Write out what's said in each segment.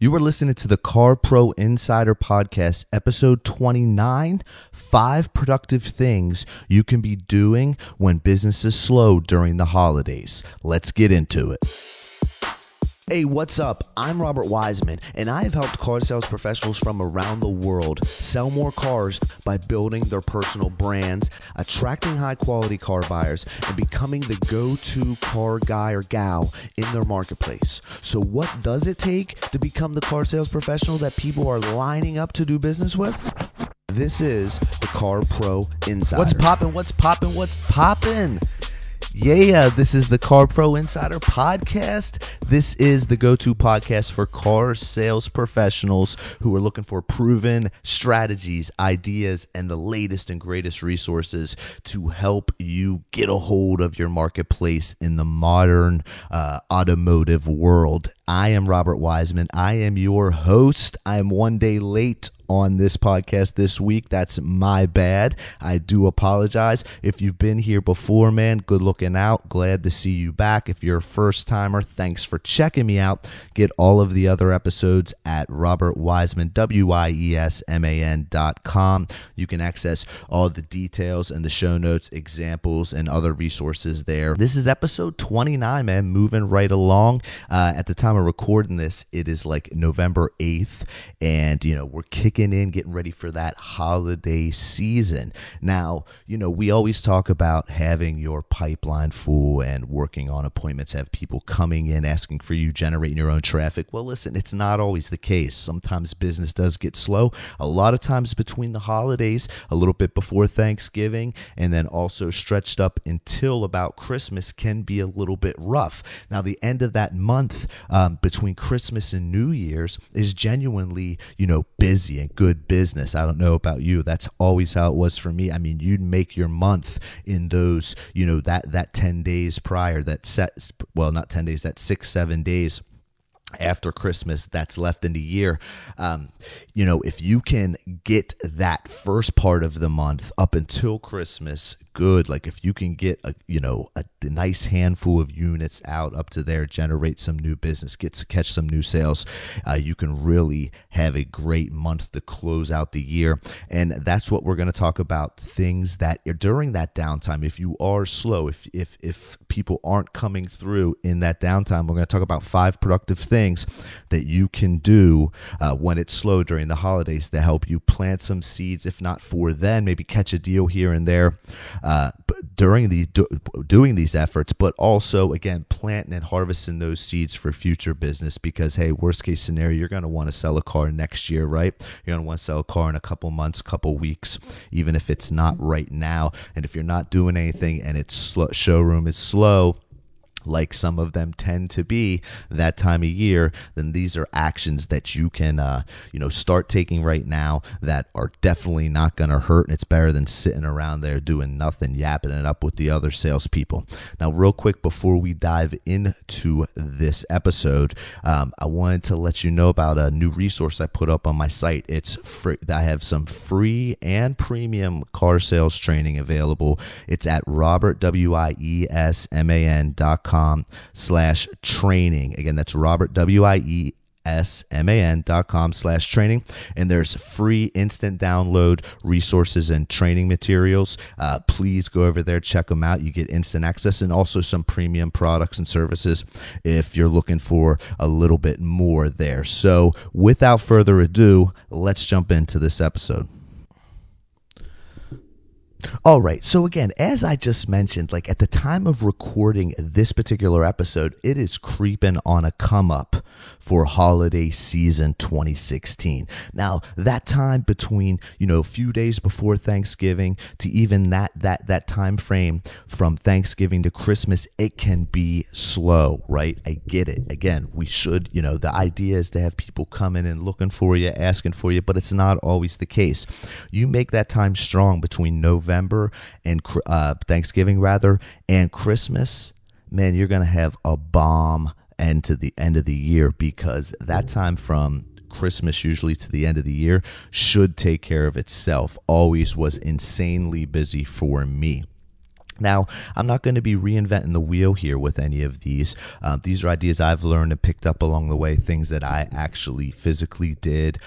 You are listening to the Car Pro Insider Podcast, episode 29, 5 productive things you can be doing when business is slow during the holidays. Let's get into it. Hey, what's up? I'm Robert Wiseman, and I have helped car sales professionals from around the world sell more cars by building their personal brands, attracting high-quality car buyers, and becoming the go-to car guy or gal in their marketplace. So what does it take to become the car sales professional that people are lining up to do business with? This is the Car Pro Insider. What's poppin'? Yeah, this is the Car Pro Insider Podcast. This is the go-to podcast for car sales professionals who are looking for proven strategies, ideas, and the latest and greatest resources to help you get a hold of your marketplace in the modern automotive world. I am Robert Wiseman. I am your host. I am one day late on this podcast this week. That's my bad. I do apologize. If you've been here before, man, good looking out. Glad to see you back. If you're a first timer, thanks for checking me out. Get all of the other episodes at Robert Wiseman, WISESMAN.com. You can access all the details and the show notes, examples, and other resources there. This is episode 29, man, moving right along. At the time of recording this, it is like November 8th, and we're kicking in, getting ready for that holiday season. Now, we always talk about having your pipeline full and working on appointments, have people coming in, asking for you, generating your own traffic. Well, listen, it's not always the case. Sometimes business does get slow. A lot of times between the holidays, a little bit before Thanksgiving, and then also stretched up until about Christmas can be a little bit rough. Now, the end of that month between Christmas and New Year's is genuinely, busy and good business. I don't know about you. That's always how it was for me. I mean, you'd make your month in those, that 10 days prior, not 10 days, that 6-7 days after Christmas that's left in the year. If you can get that first part of the month up until Christmas, good. Like if you can get a nice handful of units out up to there, generate some new business, catch some new sales, you can really have a great month to close out the year. And that's what we're going to talk about, things that during that downtime, if you are slow, if people aren't coming through in that downtime, we're going to talk about 5 productive things that you can do when it's slow during the holidays to help you plant some seeds, if not for then, maybe catch a deal here and there during doing these efforts, but also, again, planting and harvesting those seeds for future business because, hey, worst case scenario, you're going to want to sell a car next year, right? You're going to want to sell a car in a couple months, couple weeks, even if it's not right now. And if you're not doing anything and it's showroom is slow, like some of them tend to be that time of year, then these are actions that you can, start taking right now that are definitely not going to hurt. And it's better than sitting around there doing nothing, yapping it up with the other salespeople. Now, real quick, before we dive into this episode, I wanted to let you know about a new resource I put up on my site. It's free. I have some free and premium car sales training available. It's at robertwiesman.com/training. Again, that's robertwiesman.com/training. And there's free instant download resources and training materials. Please go over there, check them out. You get instant access and also some premium products and services if you're looking for a little bit more there. So without further ado, let's jump into this episode. All right. So again, as I just mentioned, like at the time of recording this particular episode, it is creeping on a come up for holiday season 2016. Now, that time between, a few days before Thanksgiving to even that time frame from Thanksgiving to Christmas, it can be slow, right? I get it. Again, we should, the idea is to have people coming and looking for you, asking for you, but it's not always the case. You make that time strong between November and Thanksgiving and Christmas, man, you're going to have a bomb end to the end of the year, because that time from Christmas usually to the end of the year should take care of itself. Always was insanely busy for me. Now, I'm not going to be reinventing the wheel here with any of these. These are ideas I've learned and picked up along the way, things that I actually physically did,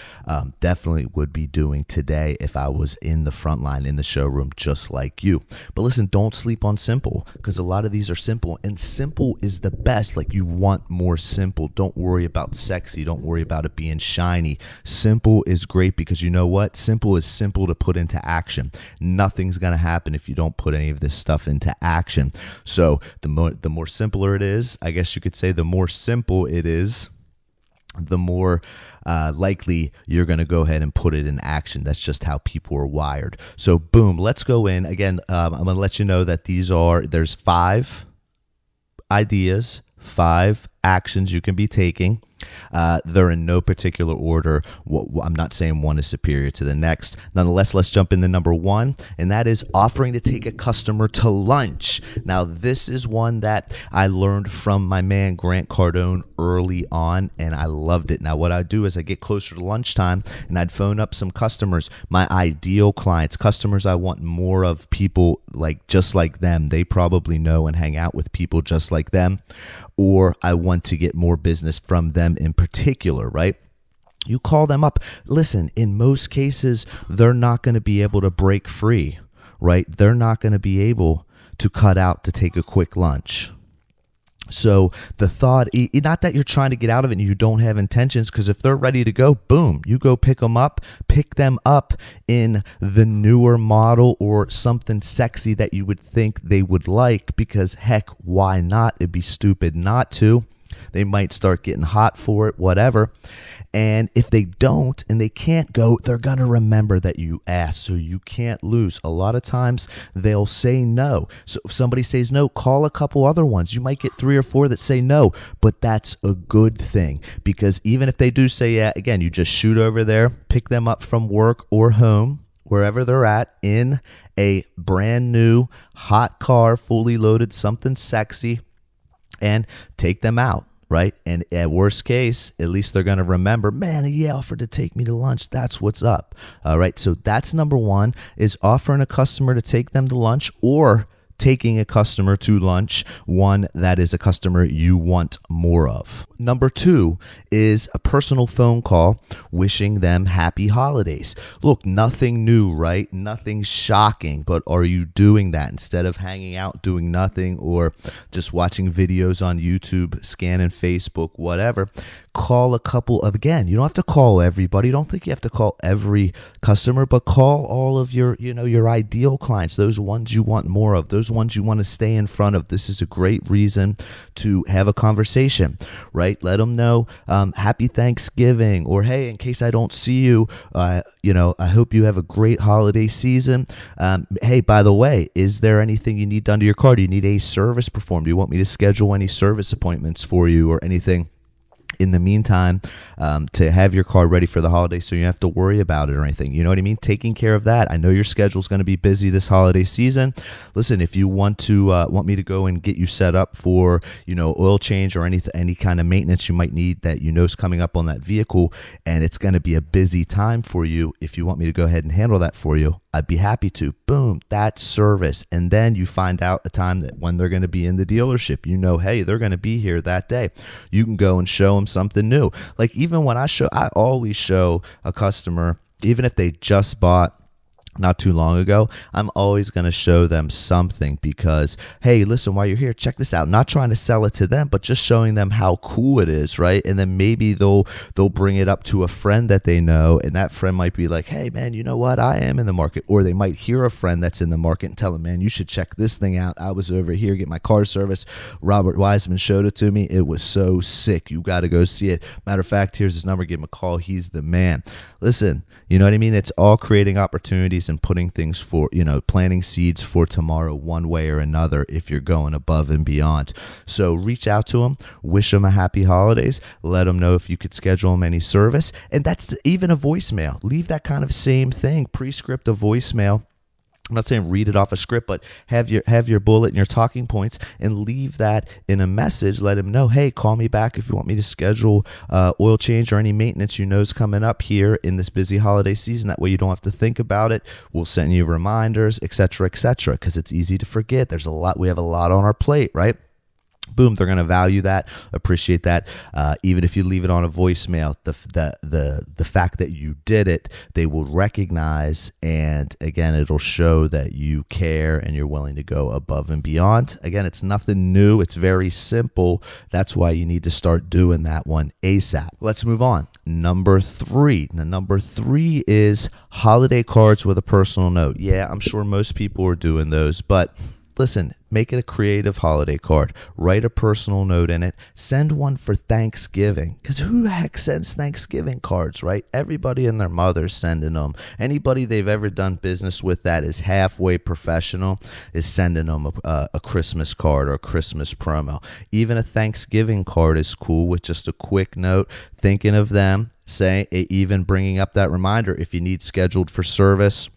definitely would be doing today if I was in the front line in the showroom just like you. But listen, don't sleep on simple, because a lot of these are simple, and simple is the best. Like, you want more simple. Don't worry about sexy. Don't worry about it being shiny. Simple is great, because you know what? Simple is simple to put into action. Nothing's going to happen if you don't put any of this stuff into action. So the more simpler it is, I guess you could say, the more simple it is, the more likely you're going to go ahead and put it in action. That's just how people are wired. So boom, let's go in. Again, I'm going to let you know that there's 5 ideas, 5 actions you can be taking. They're in no particular order. I'm not saying one is superior to the next. Nonetheless, let's jump into number 1, and that is offering to take a customer to lunch. Now, this is one that I learned from my man Grant Cardone early on, and I loved it. Now, what I do is I get closer to lunchtime, and I'd phone up some customers, my ideal clients, customers I want more of, people like just like them. They probably know and hang out with people just like them, or I want to get more business from them in particular, right? You call them up. Listen, in most cases, they're not going to be able to break free, right? They're not going to be able to cut out to take a quick lunch. So the thought, not that you're trying to get out of it and you don't have intentions, because if they're ready to go, boom, you go pick them up in the newer model or something sexy that you would think they would like, because heck, why not? It'd be stupid not to. They might start getting hot for it, whatever. And if they don't and they can't go, they're going to remember that you asked, so you can't lose. A lot of times they'll say no. So if somebody says no, call a couple other ones. You might get 3 or 4 that say no, but that's a good thing, because even if they do say yeah, again, you just shoot over there, pick them up from work or home, wherever they're at, in a brand new hot car, fully loaded, something sexy, and take them out. Right? And at worst case, at least they're going to remember, man, he offered to take me to lunch. That's what's up. All right. So that's number 1, is offering a customer to take them to lunch, or taking a customer to lunch, one that is a customer you want more of. Number 2 is a personal phone call wishing them happy holidays. Look, nothing new, right? Nothing shocking, but are you doing that instead of hanging out doing nothing, or just watching videos on YouTube, scanning Facebook, whatever? Call a couple of, again, you don't have to call everybody. Don't think you have to call every customer, but call all of your ideal clients, those ones you want more of, those ones you want to stay in front of. This is a great reason to have a conversation, right? Let them know, happy Thanksgiving, or hey, in case I don't see you, I hope you have a great holiday season. Hey, by the way, is there anything you need done to your car? Do you need a service performed? Do you want me to schedule any service appointments for you, or anything in the meantime, to have your car ready for the holiday so you don't have to worry about it or anything? You know what I mean? Taking care of that. I know your schedule's going to be busy this holiday season. Listen, if you want me to go and get you set up for, oil change or any kind of maintenance you might need that is coming up on that vehicle, and it's going to be a busy time for you, if you want me to go ahead and handle that for you, I'd be happy to. Boom, that's service. And then you find out a time that when they're going to be in the dealership, hey, they're going to be here that day. You can go and show them something new. Like, even when I always show a customer, even if they just bought not too long ago, I'm always going to show them something, because, hey, listen, while you're here, check this out. Not trying to sell it to them, but just showing them how cool it is, right? And then maybe they'll bring it up to a friend that they know, and that friend might be like, hey, man, you know what? I am in the market. Or they might hear a friend that's in the market and tell them, man, you should check this thing out. I was over here get my car service. Robert Wiseman showed it to me. It was so sick. You got to go see it. Matter of fact, here's his number. Give him a call. He's the man. Listen, you know what I mean? It's all creating opportunities and putting things for, planting seeds for tomorrow one way or another, if you're going above and beyond. So reach out to them, wish them a happy holidays, let them know if you could schedule them any service. And that's even a voicemail. Leave that kind of same thing, prescript a voicemail. I'm not saying read it off a script, but have your bullet and your talking points and leave that in a message. Let him know, hey, call me back if you want me to schedule oil change or any maintenance you know is coming up here in this busy holiday season. That way you don't have to think about it. We'll send you reminders, etc., because it's easy to forget. We have a lot on our plate, right? Boom, they're going to value that, appreciate that. Even if you leave it on a voicemail, the fact that you did it, they will recognize, and again, it'll show that you care and you're willing to go above and beyond. Again, it's nothing new. It's very simple. That's why you need to start doing that one ASAP. Let's move on. Number 3. Now, number 3 is holiday cards with a personal note. Yeah, I'm sure most people are doing those, but listen, make it a creative holiday card. Write a personal note in it. Send one for Thanksgiving, because who the heck sends Thanksgiving cards, right? Everybody and their mother's sending them. Anybody they've ever done business with that is halfway professional is sending them a Christmas card or a Christmas promo. Even a Thanksgiving card is cool with just a quick note, thinking of them, even bringing up that reminder if you need scheduled for service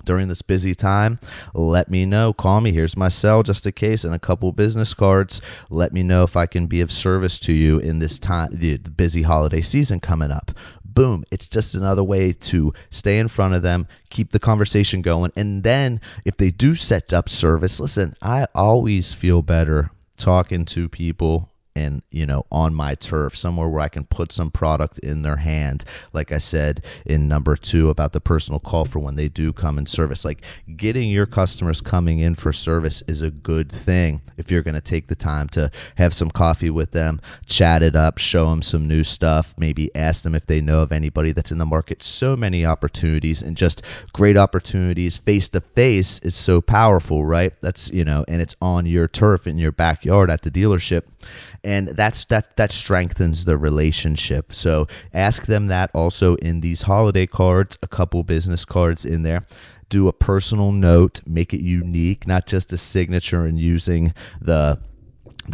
during this busy time, let me know. Call me. Here's my cell just in case, and a couple business cards. Let me know if I can be of service to you in this time, the busy holiday season coming up. Boom. It's just another way to stay in front of them, keep the conversation going. And then if they do set up service, listen, I always feel better talking to people and, on my turf, somewhere where I can put some product in their hand. Like I said in number 2 about the personal call for when they do come in service. Like, getting your customers coming in for service is a good thing if you're going to take the time to have some coffee with them, chat it up, show them some new stuff, maybe ask them if they know of anybody that's in the market. So many opportunities, and just great opportunities. Face to face is so powerful, right? That's, and it's on your turf in your backyard at the dealership. And that strengthens the relationship. So ask them that also in these holiday cards, a couple business cards in there. Do a personal note, make it unique, not just a signature and using the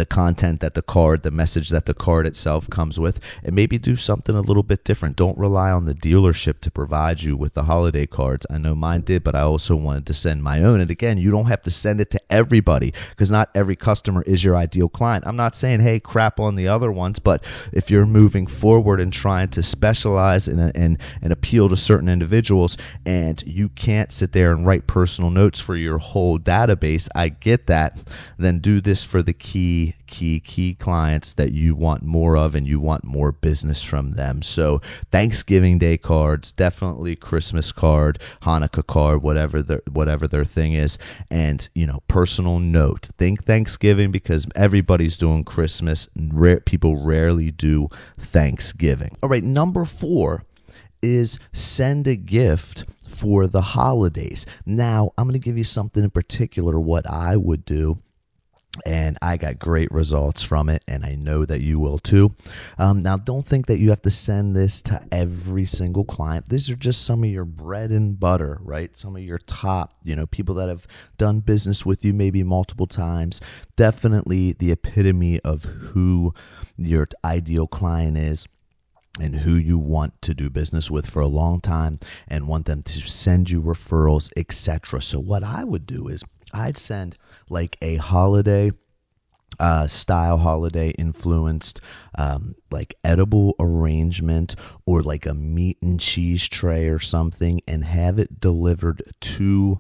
content that the message that the card itself comes with, and maybe do something a little bit different. Don't rely on the dealership to provide you with the holiday cards. I know mine did, but I also wanted to send my own. And again, you don't have to send it to everybody, because not every customer is your ideal client. I'm not saying, hey, crap on the other ones, but if you're moving forward and trying to specialize and appeal to certain individuals, and you can't sit there and write personal notes for your whole database, I get that. Then do this for the key clients that you want more of and you want more business from them. So Thanksgiving Day cards, definitely Christmas card, Hanukkah card, whatever their thing is, and personal note. Think Thanksgiving, because everybody's doing Christmas. People rarely do Thanksgiving. All right, number 4 is send a gift for the holidays. Now, I'm going to give you something in particular what I would do, and I got great results from it, and I know that you will too. Now, don't think that you have to send this to every single client. These are just some of your bread and butter, right? Some of your top, people that have done business with you maybe multiple times. Definitely the epitome of who your ideal client is and who you want to do business with for a long time and want them to send you referrals, etc. So what I would do is I'd send like a holiday style, holiday influenced like edible arrangement, or like a meat and cheese tray or something, and have it delivered to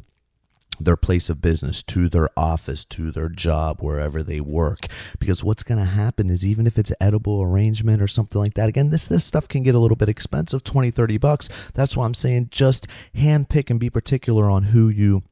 their place of business, to their office, to their job, wherever they work. Because what's going to happen is, even if it's an edible arrangement or something like that, again, this stuff can get a little bit expensive, $20-$30. That's why I'm saying just handpick and be particular on who you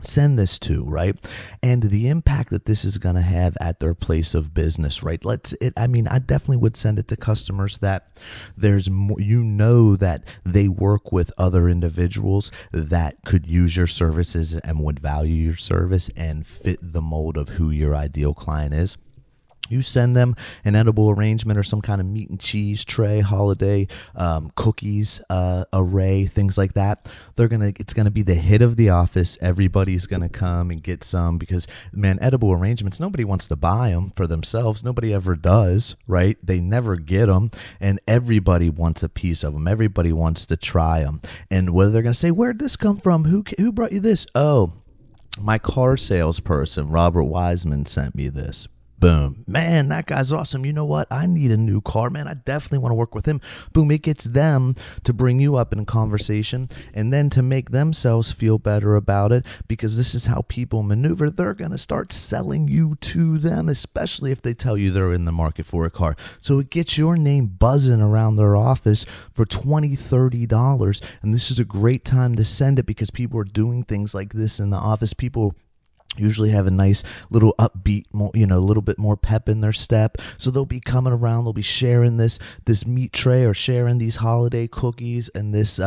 send this to, right? And the impact that this is going to have at their place of business, right? I definitely would send it to customers that there's more, that they work with other individuals that could use your services and would value your service and fit the mold of who your ideal client is. You send them an edible arrangement or some kind of meat and cheese tray, holiday cookies array, things like that. It's gonna be the hit of the office. Everybody's gonna come and get some because, man, edible arrangements. Nobody wants to buy them for themselves. Nobody ever does, right? They never get them, and everybody wants a piece of them. Everybody wants to try them. And whether they're gonna say, "Where'd this come from? Who brought you this?" Oh, my car salesperson, Robert Wiseman, sent me this. Boom. Man, that guy's awesome. You know what? I need a new car, man. I definitely want to work with him. Boom. It gets them to bring you up in a conversation and then to make themselves feel better about it, because this is how people maneuver. They're going to start selling you to them, especially if they tell you they're in the market for a car. So it gets your name buzzing around their office for $20, $30. And this is a great time to send it because people are doing things like this in the office. People usually have a nice little upbeat, a little bit more pep in their step. So they'll be coming around, they'll be sharing this meat tray or sharing these holiday cookies and this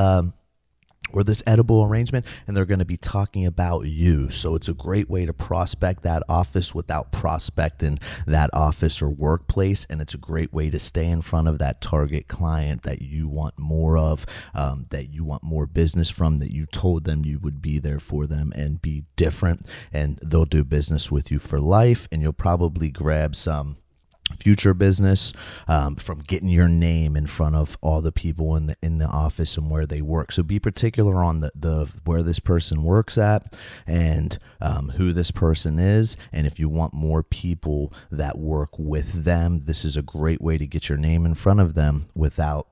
edible arrangement, and they're going to be talking about you. So it's a great way to prospect that office without prospecting that office or workplace, and it's a great way to stay in front of that target client that you want more of, that you want more business from, that you told them you would be there for them and be different, and they'll do business with you for life, and you'll probably grab some future business from getting your name in front of all the people in the office and where they work. So be particular on the where this person works at and who this person is. And if you want more people that work with them, this is a great way to get your name in front of them without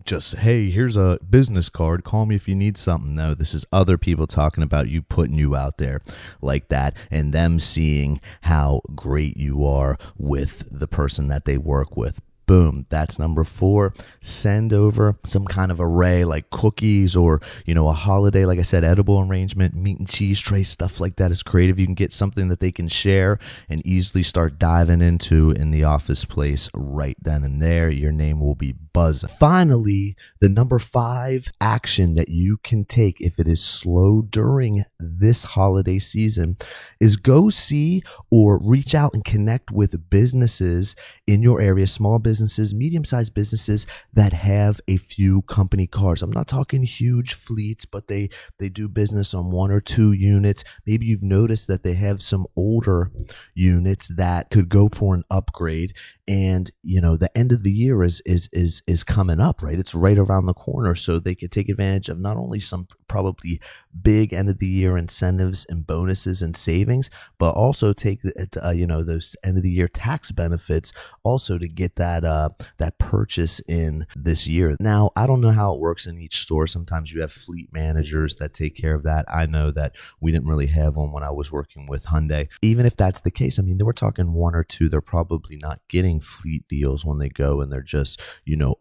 just, hey, here's a business card, call me if you need something. No, this is other people talking about you, putting you out there like that, and them seeing how great you are with the person that they work with. Boom. That's number 4. Send over some kind of array like cookies or, a holiday, like I said, edible arrangement, meat and cheese tray, stuff like that is creative. You can get something that they can share and easily start diving into in the office place right then and there. Your name will be buzzing. Finally, the number 5 action that you can take if it is slow during this holiday season is go see or reach out and connect with businesses in your area, small businesses, medium-sized businesses that have a few company cars. I'm not talking huge fleets, but they do business on 1 or 2 units. Maybe you've noticed that they have some older units that could go for an upgrade. And the end of the year is coming up, right? It's right around the corner, so they could take advantage of not only some probably big end of the year incentives and bonuses and savings, but also take those end of the year tax benefits also to get that purchase in this year. Now, I don't know how it works in each store. Sometimes you have fleet managers that take care of that. I know that we didn't really have one when I was working with Hyundai. Even if that's the case, I mean, they were talking 1 or 2. They're probably not getting fleet deals when they go and they're just,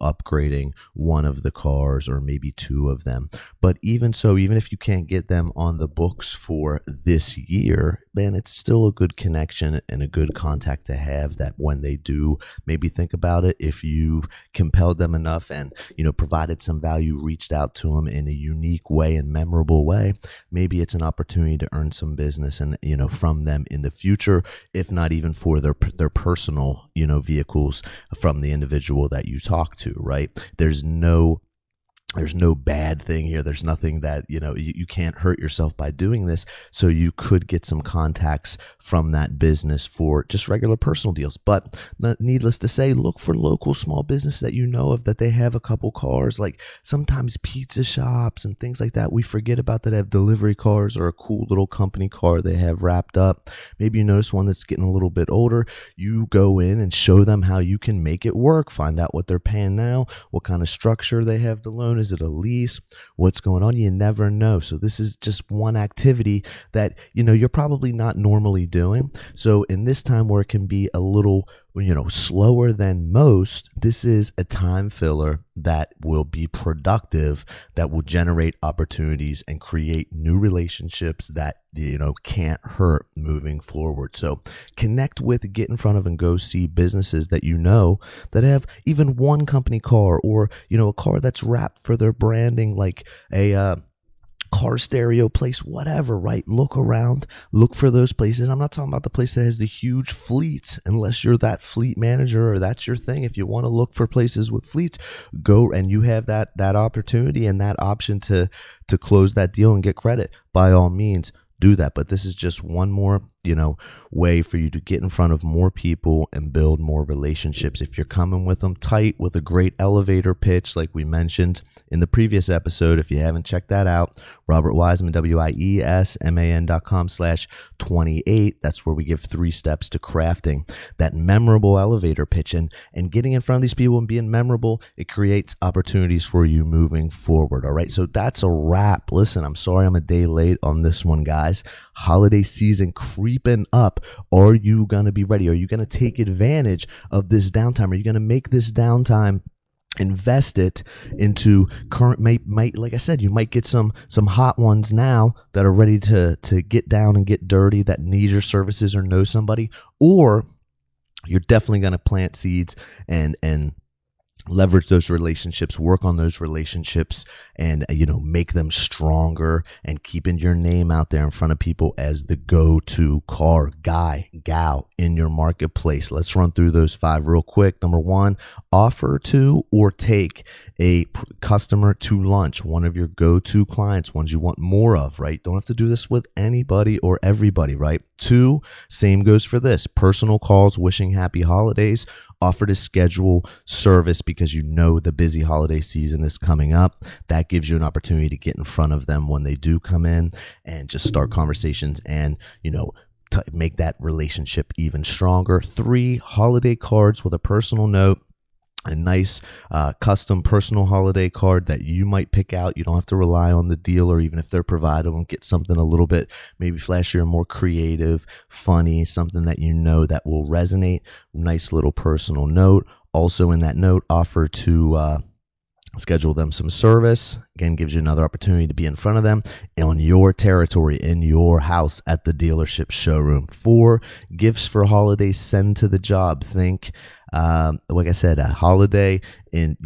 upgrading one of the cars or maybe 2 of them. But even so, even if you can't get them on the books for this year, man, it's still a good connection and a good contact to have that when they do maybe think about it, if you compelled them enough and, provided some value, reached out to them in a unique way and memorable way, maybe it's an opportunity to earn some business and, from them in the future, if not even for their personal, vehicles from the individual that you talk to, right? There's no bad thing here. There's nothing that, you can't hurt yourself by doing this. So you could get some contacts from that business for just regular personal deals. But needless to say, look for local small business that you know of that they have a couple cars, like sometimes pizza shops and things like that. We forget about that have delivery cars or a cool little company car they have wrapped up. Maybe you notice one that's getting a little bit older. You go in and show them how you can make it work. Find out what they're paying now, what kind of structure they have the loan. Is it a lease? What's going on? You never know. So this is just one activity that, you're probably not normally doing. So in this time where it can be a little, slower than most, this is a time filler that will be productive, that will generate opportunities and create new relationships that, can't hurt moving forward. So connect with, get in front of, and go see businesses that that have even one company car or, a car that's wrapped for their branding, like a car stereo place, whatever, right? Look around, look for those places. I'm not talking about the place that has the huge fleets, unless you're that fleet manager or that's your thing. If you want to look for places with fleets, go, and you have that opportunity and that option to close that deal and get credit, by all means, do that. But this is just one more, way for you to get in front of more people and build more relationships. If you're coming with them tight with a great elevator pitch, like we mentioned in the previous episode, if you haven't checked that out, Robert Wiseman, WIESMAN.com/28. That's where we give 3 steps to crafting that memorable elevator pitch, and getting in front of these people and being memorable. It creates opportunities for you moving forward. All right. So that's a wrap. Listen, I'm sorry I'm a day late on this one, guys. Holiday season creeping up. Are you going to be ready? Are you going to take advantage of this downtime? Are you going to make this downtime, invest it into current, like I said, you might get some hot ones now that are ready to get down and get dirty, that need your services or know somebody, or you're definitely going to plant seeds and leverage those relationships, work on those relationships, and make them stronger, and keeping your name out there in front of people as the go-to car guy, gal in your marketplace. Let's run through those 5 real quick. Number 1, offer to or take a customer to lunch, one of your go-to clients, ones you want more of, right? Don't have to do this with anybody or everybody, right? 2, same goes for this, personal calls, wishing happy holidays. Offer to schedule service because the busy holiday season is coming up. That gives you an opportunity to get in front of them when they do come in and just start conversations and, make that relationship even stronger. 3, holiday cards with a personal note. A nice custom personal holiday card that you might pick out. You don't have to rely on the dealer, even if they're provided them. Get something a little bit maybe flashier, more creative, funny, something that that will resonate. Nice little personal note. Also in that note, offer to schedule them some service. Again, gives you another opportunity to be in front of them on your territory, in your house, at the dealership showroom. 4, gifts for holidays, send to the job. Think, like I said, a holiday in,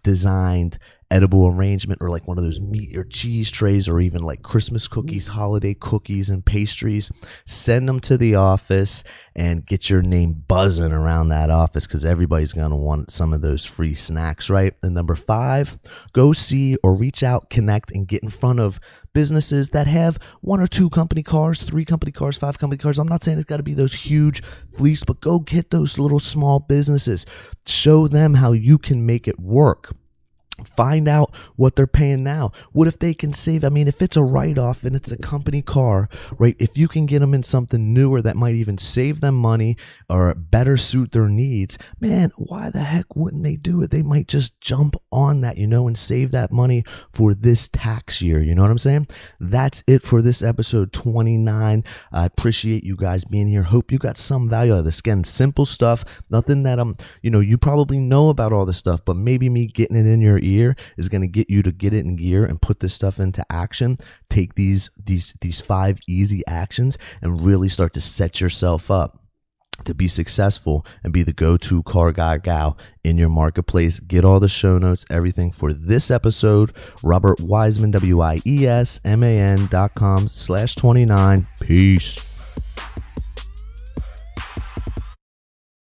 designed edible arrangement, or like one of those meat or cheese trays, or even like Christmas cookies, holiday cookies and pastries. Send them to the office and get your name buzzing around that office, because everybody's going to want some of those free snacks, right? And number 5, go see or reach out, connect, and get in front of businesses that have 1 or 2 company cars, 3 company cars, 5 company cars. I'm not saying it's got to be those huge fleets, but go get those little small businesses. Show them how you can make it work. Find out what they're paying now. What if they can save? I mean, if it's a write-off and it's a company car, right? If you can get them in something newer that might even save them money or better suit their needs, man, why the heck wouldn't they do it? They might just jump on that, and save that money for this tax year. You know what I'm saying? That's it for this episode 29. I appreciate you guys being here. Hope you got some value out of this. Again, simple stuff, nothing that you probably know about all this stuff, but maybe me getting it in your ear is going to get you to get it in gear and put this stuff into action. Take these 5 easy actions and really start to set yourself up to be successful and be the go-to car guy, gal in your marketplace. Get all the show notes, everything for this episode. Robert Wiseman, WIESMAN.com/29. Peace.